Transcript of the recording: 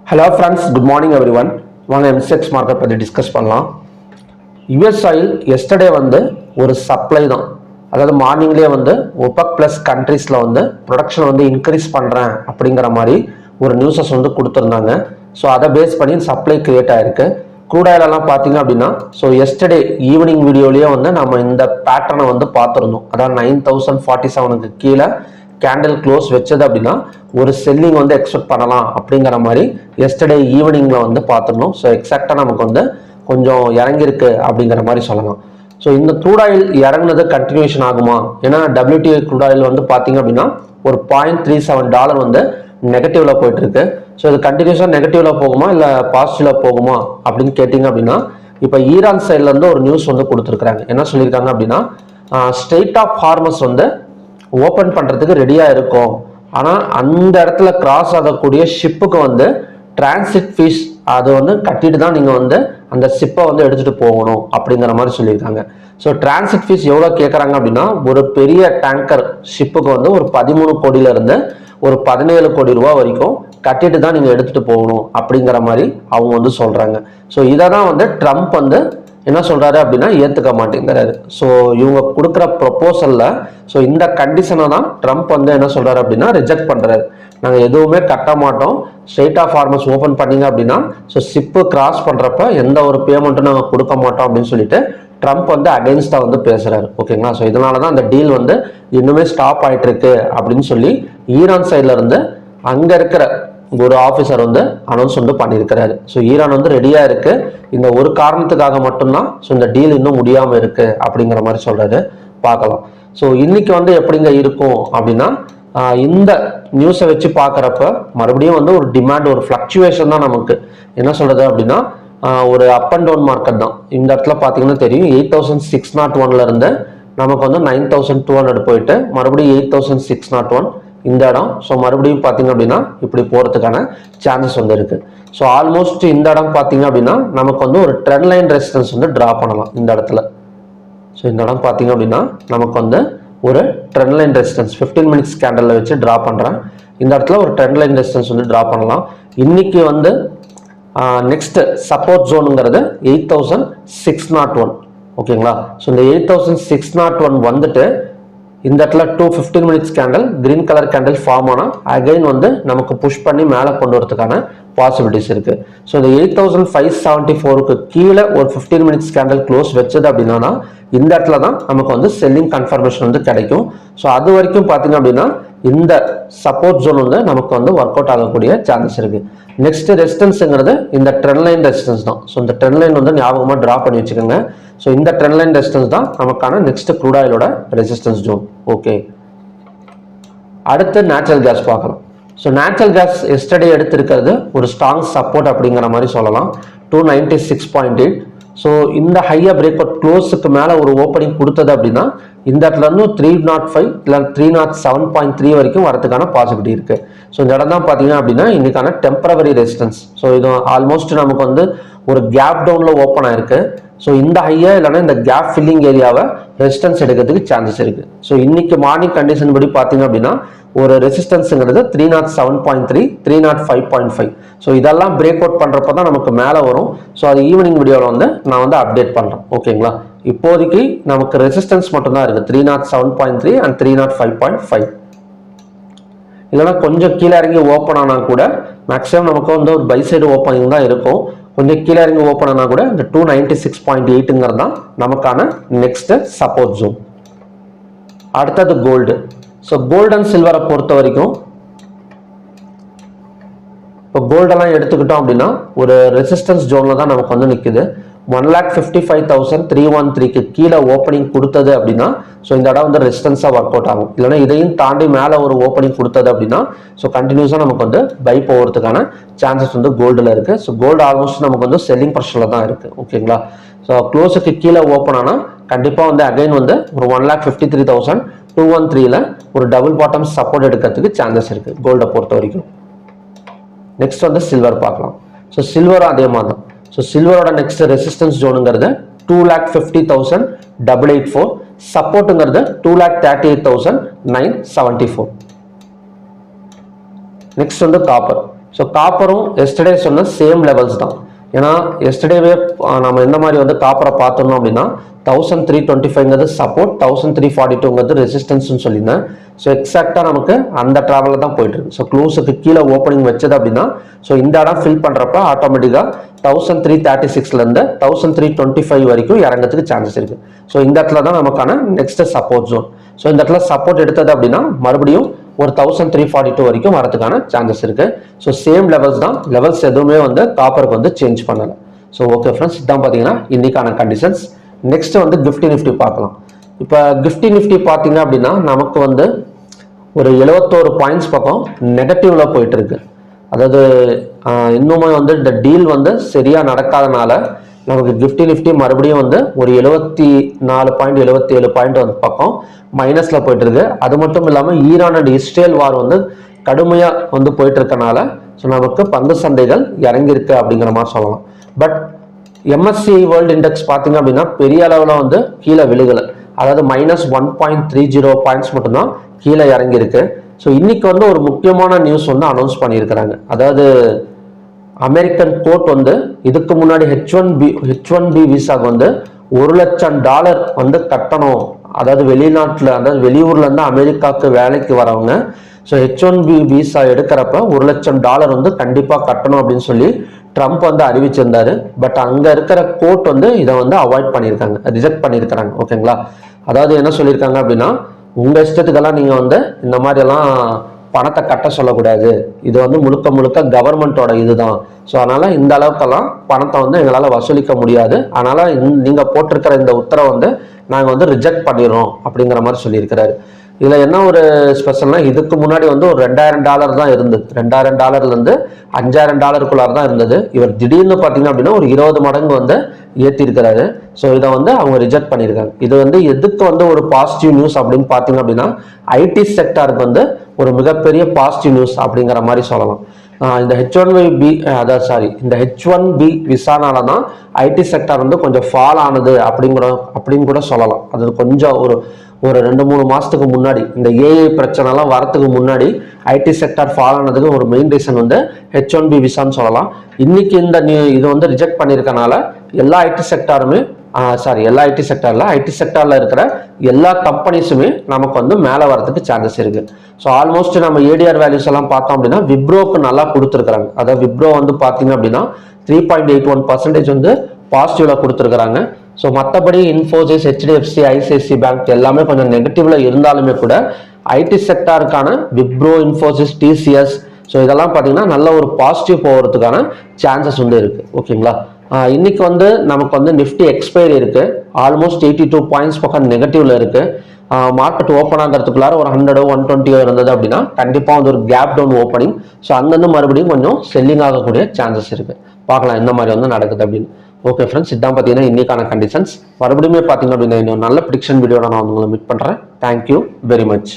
Hello friends, good morning everyone. வாங்க MCX market பற்றி discuss பண்ணலாம். யுஎஸ் ஆயில் எஸ்டர்டே வந்து ஒரு சப்ளை தான், அதாவது மார்னிங்லேயே வந்து ஒபெக் ப்ளஸ் கண்ட்ரீஸில் வந்து ப்ரொடக்ஷன் வந்து இன்க்ரீஸ் பண்ணுறேன் அப்படிங்கிற மாதிரி ஒரு நியூஸஸ் வந்து கொடுத்துருந்தாங்க. ஸோ அதை பேஸ் பண்ணி சப்ளை கிரியேட் ஆகிருக்கு. க்ரூட் ஆயிலெல்லாம் பார்த்தீங்க அப்படின்னா ஸோ எஸ்டர்டே ஈவினிங் வீடியோலேயே வந்து நம்ம இந்த பேட்டர்னை வந்து பார்த்துருந்தோம். அதாவது 9047க்கு கீழே கேண்டில் க்ளோஸ் வச்சது அப்படின்னா ஒரு செல்லிங் வந்து எக்ஸ்பெக்ட் பண்ணலாம் அப்படிங்கிற மாதிரி எஸ்டர்டே ஈவினிங்ல வந்து பார்த்துருந்தோம். ஸோ எக்ஸாக்டாக நமக்கு வந்து கொஞ்சம் இறங்கியிருக்கு அப்படிங்கிற மாதிரி சொல்லலாம். ஸோ இந்த க்ரூட் ஆயில் இறங்குனது கண்டினியூஷன் ஆகுமா? ஏன்னா WTI க்ரூட் ஆயில் வந்து பார்த்தீங்க அப்படின்னா ஒரு $0.37 வந்து நெகட்டிவ்ல போயிட்டு இருக்கு. ஸோ இது கண்டினியூஸாக நெகட்டிவ்ல போகுமா இல்லை பாசிட்டிவ்ல போகுமா அப்படின்னு கேட்டிங்க அப்படின்னா இப்போ ஈரான் சைட்ல இருந்து ஒரு நியூஸ் வந்து கொடுத்துருக்காங்க. என்ன சொல்லியிருக்காங்க அப்படின்னா ஸ்ட்ரெய்ட் ஆஃப் ஹார்மஸ் வந்து ஓப்பன் பண்ணுறதுக்கு ரெடியாக இருக்கும், ஆனால் அந்த இடத்துல கிராஸ் ஆகக்கூடிய ஷிப்புக்கு வந்து டிரான்சிட் ஃபீஸ் அது வந்து கட்டிட்டு தான் நீங்கள் வந்து அந்த ஷிப்பை வந்து எடுத்துகிட்டு போகணும் அப்படிங்கிற மாதிரி சொல்லியிருக்காங்க. ஸோ டிரான்சிட் ஃபீஸ் எவ்வளோ கேட்குறாங்க அப்படின்னா ஒரு பெரிய டேங்கர் ஷிப்புக்கு வந்து ஒரு 13 கோடியிலேருந்து ஒரு 17 கோடி ரூபா வரைக்கும் கட்டிட்டு தான் நீங்கள் எடுத்துகிட்டு போகணும் அப்படிங்கிற மாதிரி அவங்க வந்து சொல்கிறாங்க. ஸோ இதை தான் வந்து ட்ரம்ப் வந்து என்ன சொல்றாரு அப்படின்னா ஏத்துக்க மாட்டேங்கிறாரு. ஸோ இவங்க கொடுக்குற ப்ரொபோசல்ல ஸோ இந்த கண்டிஷனை தான் ட்ரம்ப் வந்து என்ன சொல்றாரு அப்படின்னா ரிஜெக்ட் பண்றாரு. நாங்கள் எதுவுமே கட்ட மாட்டோம், ஸ்ட்ரெய்ட் ஆஃப் ஹார்மஸ் ஓப்பன் பண்ணீங்க அப்படின்னா ஸோ ஷிப்பு கிராஸ் பண்றப்ப எந்த ஒரு பேமெண்ட்டும் நாங்கள் கொடுக்க மாட்டோம் அப்படின்னு சொல்லிட்டு ட்ரம்ப் வந்து அகைன்ஸ்டா வந்து பேசுறாரு. ஓகேங்களா? ஸோ இதனால தான் அந்த டீல் வந்து இன்னுமே ஸ்டாப் ஆயிட்டு இருக்கு அப்படின்னு சொல்லி ஈரான் சைட்ல இருந்து அங்க இருக்கிற ஒரு ஆஃபீஸர் வந்து அனௌன்ஸ் வந்து பண்ணியிருக்கிறாரு. ஸோ ஈரான் வந்து ரெடியாக இருக்கு, இந்த ஒரு காரணத்துக்காக மட்டும்தான் ஸோ இந்த டீல் இன்னும் முடியாமல் இருக்கு அப்படிங்கிற மாதிரி சொல்றாரு. பார்க்கலாம். ஸோ இன்னைக்கு வந்து எப்படிங்க இருக்கும் அப்படின்னா இந்த நியூஸை வச்சு பார்க்குறப்ப மறுபடியும் வந்து ஒரு டிமாண்ட் ஒரு ஃப்ளக்சுவேஷன் தான் நமக்கு என்ன சொல்றது அப்படின்னா ஒரு அப் அண்ட் டவுன் மார்க்கெட் தான். இந்த இடத்துல பார்த்தீங்கன்னா தெரியும் 8601 இருந்து நமக்கு வந்து 9200 போயிட்டு மறுபடியும் 8601 இந்த இடம். ஸோ மறுபடியும் பார்த்தீங்க அப்படின்னா இப்படி போகிறதுக்கான சான்சஸ் வந்து இருக்கு. ஸோ ஆல்மோஸ்ட் இந்த இடம் பார்த்தீங்க அப்படின்னா நமக்கு வந்து ஒரு ட்ரெண்ட் லைன் ரெசிஸ்டன்ஸ் வந்து ட்ரா பண்ணலாம் இந்த இடத்துல. ஸோ இந்த இடம் பார்த்தீங்க அப்படின்னா நமக்கு வந்து ஒரு ட்ரெண்ட் லைன் ரெசிஸ்டன்ஸ் 15 மினிட்ஸ் கேண்டலில் வச்சு ட்ரா பண்ணுறேன். இந்த இடத்துல ஒரு ட்ரெண்ட் லைன் ரெசிஸ்டன்ஸ் வந்து ட்ரா பண்ணலாம். இன்னைக்கு வந்து நெக்ஸ்ட் சப்போர்ட் ஜோனுங்கிறது 8601. ஓகேங்களா? ஸோ இந்த 8601 வந்துட்டு இந்த இடத்துல 15 minutes candle green colour candle form ஆனால் அகைன் வந்து நமக்கு புஷ் பண்ணி மேலே கொண்டு வரதுக்கான பாசிபிலிட்டிஸ் இருக்கு. ஸோ இந்த 8574க்கு கீழே ஒரு 15 மினிட்ஸ் கேண்டல் க்ளோஸ் வச்சது அப்படின்னா இந்த இடத்துல தான் நமக்கு வந்து செல்லிங் கன்ஃபர்மேஷன் வந்து கிடைக்கும். ஸோ அது வரைக்கும் பார்த்தீங்க அப்படின்னா இந்த சப்போர்ட் ஜோன் வந்து நமக்கு வந்து ஒர்க் அவுட் ஆகக்கூடிய சான்சஸ் இருக்கு. நெக்ஸ்ட் ரெசிஸ்டன்ஸ்ங்கிறது இந்த ட்ரெண்ட் லைன் ரெசிஸ்டன்ஸ் தான். ஸோ இந்த ட்ரெண்ட் லைன் வந்து ஞாபகமாக டிரா பண்ணி வச்சுக்கோங்க. ஸோ இந்த ட்ரெண்ட் லைன் ரெசிஸ்டன்ஸ் தான் நமக்கான நெக்ஸ்ட் க்ரூட் ஆயிலோட ரெசிஸ்டன்ஸ் ஜோன். ஓகே, அடுத்து நேச்சுரல் கேஸ் பார்க்கலாம். ஸோ நேச்சுரல் கேஸ் எஸ்டர்டே எடுத்திருக்கிறது ஒரு ஸ்ட்ராங் சப்போர்ட் அப்படிங்கிற மாதிரி சொல்லலாம் 296.8. ஸோ இந்த ஹையா பிரேக் அவுட் க்ளோஸுக்கு மேலே ஒரு ஓப்பனிங் கொடுத்தது அப்படின்னா இந்த இடத்துல இருந்து 305 இல்லை 307.3 வரைக்கும் வரதுக்கான பாசிபிலிட்டி இருக்கு. ஸோ இந்த இடம் தான் பார்த்தீங்கன்னா அப்படின்னா இன்னைக்கான டெம்பரவரி ரெசிஸ்டன்ஸ். ஸோ இது ஆல்மோஸ்ட் நமக்கு வந்து ஒரு கேப் டவுன்ல ஓப்பன் ஆயிருக்கு. ஸோ இந்த ஹையா இல்லைன்னா இந்த கேப் ஃபில்லிங் ஏரியாவை ரெசிஸ்டன்ஸ் எடுக்கிறதுக்கு சான்சஸ் இருக்கு. ஸோ இன்னைக்கு மார்னிங் கண்டிஷன் படி பார்த்தீங்க அப்படின்னா ஒரு ரெசிஸ்டன்ஸுங்கிறது 307.3 305.5. ஸோ இதெல்லாம் பிரேக் அவுட் பண்றப்ப தான் நமக்கு மேலே வரும். ஸோ அது ஈவினிங் வீடியோவில் வந்து நான் வந்து அப்டேட் பண்றேன். ஓகேங்களா? இப்போதைக்கு நமக்கு ரெசிஸ்டன்ஸ் மட்டும் தான் இருக்கு 307.3 அண்ட் 305.5. இல்லைன்னா கொஞ்சம் கீழே இறங்கி ஓப்பன் ஆனா கூட மேக்ஸிமம் நமக்கு வந்து ஒரு பை சைடு ஓப்பனிங் தான் இருக்கும். கொஞ்சம் கீழே இறங்கி ஓப்பன் ஆனா கூட இந்த 296.8ங்கிறது தான் நமக்கான நெக்ஸ்ட் சப்போர்ட் ஜோன். அடுத்தது கோல்டு. ஸோ கோல்டு அண்ட் சில்வரை பொறுத்த வரைக்கும் இப்போ கோல்டெல்லாம் எடுத்துக்கிட்டோம் அப்படின்னா ஒரு ரெசிஸ்டன்ஸ் ஜோன்ல தான் நமக்கு வந்து நிற்குது. 1,55,313க்கு கீழே ஓப்பனிங் கொடுத்தது அப்படின்னா ஸோ இந்த இடம் வந்து ரெசிஸ்டன்ஸாக ஒர்க் அவுட் ஆகும். இல்லைன்னா இதையும் தாண்டி மேலே ஒரு ஓப்பனிங் கொடுத்தது அப்படின்னா ஸோ கண்டினியூஸாக நமக்கு வந்து பை போகிறதுக்கான சான்சஸ் வந்து கோல்டில் இருக்கு. ஸோ கோல்டு ஆல்மோஸ்ட் நமக்கு வந்து செல்லிங் ப்ரெஷரில் தான் இருக்கு. ஓகேங்களா? ஸோ க்ளோஸுக்கு கீழே ஓப்பன் ஆனால் கண்டிப்பாக வந்து அகைன் வந்து ஒரு 1,53,213ல ஒரு டபுள் பாட்டம் சப்போர்ட் எடுக்கிறதுக்கு சான்சஸ் இருக்கு கோல்டை பொறுத்த வரைக்கும். நெக்ஸ்ட் வந்து சில்வர் பார்க்கலாம். ஸோ சில்வரும் அதே மாதிரி தான். ஸோ சில்வரோட நெக்ஸ்ட் ரெசிஸ்டன்ஸ் ஜோனுங்கிறது 2,50,884. சப்போர்ட்டுங்கிறது 2,38,974. நெக்ஸ்ட் வந்து காப்பர். ஸோ காப்பரும் எஸ்டர்டே சொன்ன சேம் லெவல்ஸ் தான். ஏன்னா எஸ்டர்டேவே நம்ம எந்த மாதிரி வந்து காப்பரை பார்த்தோம் அப்படின்னா 1325ங்கிறது சப்போர்ட், 1342ங்கிறது ரெசிஸ்டன்ஸ்னு சொல்லியிருந்தேன். ஸோ எக்ஸாக்டாக நமக்கு அந்த ட்ராவலில் தான் போயிட்டு இருக்கு. ஸோ க்ளோஸுக்கு கீழே ஓப்பனிங் வச்சது அப்படின்னா ஸோ இந்த இடம் ஃபில் பண்ணுறப்ப ஆட்டோமேட்டிக்காக 1336லேருந்து 1325 வரைக்கும் இறங்கிறதுக்கு சான்சஸ் இருக்கு. ஸோ இந்த இடத்துல தான் நமக்கான நெக்ஸ்ட் சப்போர்ட் ஜோன். ஸோ இந்த இடத்துல சப்போர்ட் எடுத்தது அப்படின்னா மறுபடியும் ஒரு 1342 வரைக்கும் வரதுக்கான சான்சஸ் இருக்கு. ஸோ சேம் லெவல்ஸ் தான், லெவல்ஸ் எதுவுமே வந்து காப்பருக்கு வந்து சேஞ்ச் பண்ணலை. ஸோ ஓகே ஃப்ரெண்ட்ஸ், இதான் பார்த்தீங்கன்னா இன்னைக்கான கண்டிஷன்ஸ். நெக்ஸ்ட் வந்து நிஃப்டி நிஃப்டி பார்க்கலாம். இப்போ நிஃப்டி நிஃப்டி பார்த்தீங்க அப்படின்னா நமக்கு வந்து ஒரு 71 பாயிண்ட்ஸ் பக்கம் நெகட்டிவ்ல போயிட்டு இருக்கு. அதாவது இன்னுமே வந்து இந்த டீல் வந்து சரியா நடக்காதனால நமக்கு நிஃப்டி மறுபடியும் வந்து ஒரு 74 பாயிண்ட் 77 பாயிண்ட் வந்து பக்கம் மைனஸ்ல போயிட்டு இருக்கு. அது மட்டும் இல்லாமல் ஈரான் அண்ட் இஸ்ரேல் வார் வந்து கடுமையா வந்து போயிட்டு இருக்கனால ஸோ நமக்கு பங்கு சந்தைகள் இறங்கியிருக்கு அப்படிங்கிற மாதிரி சொல்லலாம். பட் MSCI வேர்ல்டு இண்டெக்ஸ் பார்த்தீங்க அப்படின்னா பெரிய அளவில் வந்து கீழே விழுகலை. அதாவது -1.30 பாயிண்ட்ஸ் மட்டும்தான் கீழே இறங்கியிருக்கு. ஸோ இன்னைக்கு வந்து ஒரு முக்கியமான நியூஸ் வந்து அனௌன்ஸ் பண்ணியிருக்கிறாங்க. அதாவது அமெரிக்கன் கோர்ட் வந்து இதுக்கு முன்னாடி H1B விசாக்கு வந்து $1,00,000 வந்து கட்டணும். அதாவது வெளிநாட்டில், அதாவது வெளியூர்ல இருந்து அமெரிக்காவுக்கு வேலைக்கு வரவங்க ஸோ H1B விசா எடுக்கிறப்ப $1,00,000 வந்து கண்டிப்பா கட்டணும் அப்படின்னு சொல்லி ட்ரம்ப் வந்து அறிவிச்சிருந்தாரு. பட் அங்க இருக்கிற கோர்ட் வந்து இதை வந்து அவாய்ட் பண்ணியிருக்காங்க, ரிஜெக்ட் பண்ணியிருக்கிறாங்க. ஓகேங்களா? அதாவது என்ன சொல்லியிருக்காங்க அப்படின்னா, உங்க இஷ்டத்துக்கெல்லாம் நீங்க வந்து இந்த மாதிரி எல்லாம் பணத்தை கட்ட சொல்லக்கூடாது, இது வந்து முழுக்க கவர்மெண்டோட இதுதான். ஸோ அதனால இந்த அளவுக்கெல்லாம் பணத்தை வந்து எங்களால் வசூலிக்க முடியாது, அதனால நீங்க போட்டிருக்கிற இந்த உத்தரவை வந்து நாங்கள் வந்து ரிஜெக்ட் பண்ணிடுறோம் அப்படிங்கிற மாதிரி சொல்லியிருக்கிறாரு. இதுல என்ன ஒரு ஸ்பெஷல்னா, இதுக்கு முன்னாடி வந்து ஒரு $2,000 தான் இருந்தது. $2,000 $5,000 தான் இருந்தது. இவர் திடீர்னு பார்த்தீங்க அப்படின்னா ஒரு 20 மடங்கு வந்து ஏற்றி இருக்கிறாரு. ஸோ இதை வந்து அவங்க ரிஜெக்ட் பண்ணியிருக்காங்க. இது வந்து எதுக்கு வந்து ஒரு பாசிட்டிவ் நியூஸ் அப்படின்னு பார்த்தீங்க அப்படின்னா, ஐடி செக்டாருக்கு வந்து ஒரு மிகப்பெரிய பாசிட்டிவ் நியூஸ் அப்படிங்கிற மாதிரி சொல்லலாம். இந்த H1B விசானால தான் ஐடி செக்டார் வந்து கொஞ்சம் ஃபால் ஆனது அப்படின்னு கூட சொல்லலாம். அது கொஞ்சம் ஒரு 2-3 மாசத்துக்கு முன்னாடி இந்த ஏஐ பிரச்சனைலாம் வரத்துக்கு முன்னாடி ஐடி செக்டார் ஃபால் ஆனதுக்கு ஒரு மெயின் ரீசன் வந்து H1B விசான்னு சொல்லலாம். இன்னைக்கு இது வந்து ரிஜெக்ட் பண்ணியிருக்கனால எல்லா ஐடி செக்டார்ல இருக்கிற எல்லா கம்பெனிஸுமே நமக்கு வந்து மேலே வரதுக்கு சான்சஸ் இருக்கு. ஸோ ஆல்மோஸ்ட் நம்ம ஏடிஆர் வேல்யூஸ் எல்லாம் பார்த்தோம் அப்படின்னா விப்ரோக்கு நல்லா கொடுத்துருக்காங்க. அதாவது விப்ரோ வந்து பார்த்தீங்க அப்படின்னா 3.81% வந்து பாசிட்டிவ்ல கொடுத்துருக்காங்க. ஸோ மற்றபடி இன்ஃபோசிஸ், HDFC, ICICI பேங்க் எல்லாமே கொஞ்சம் நெகட்டிவ்ல இருந்தாலுமே கூட ஐடி செக்டாருக்கான விப்ரோ, இன்ஃபோசிஸ், TCS ஸோ இதெல்லாம் பார்த்தீங்கன்னா நல்ல ஒரு பாசிட்டிவ் போகிறதுக்கான சான்சஸ் வந்து இருக்கு. ஓகேங்களா? இன்னைக்கு வந்து நமக்கு வந்து நிஃப்டி எக்ஸ்பைரி இருக்கு. ஆல்மோஸ்ட் 82 பாயிண்ட்ஸ் பக்கம் நெகட்டிவ்ல இருக்கு. மார்க்கெட் ஓப்பன் ஆகிறதுக்குள்ளார ஒரு 100-120 இருந்தது அப்படின்னா கண்டிப்பாக வந்து ஒரு கேப் டவுன் ஓப்பனிங். ஸோ அங்கேருந்து மறுபடியும் கொஞ்சம் செல்லிங் ஆகக்கூடிய சான்சஸ் இருக்கு. பார்க்கலாம் இந்த மாதிரி வந்து நடக்குது அப்படின்னு. ஓகே ஃப்ரெண்ட்ஸ், இதான் பார்த்தீங்கன்னா இன்னைக்கான கண்டிஷன்ஸ். மறுபடியும் பார்த்தீங்க அப்படின்னா இன்னும் நல்ல ப்ரிடிக்ஷன் வீடியோட நான் உங்களை மீட் பண்ணுறேன். Thank you very much.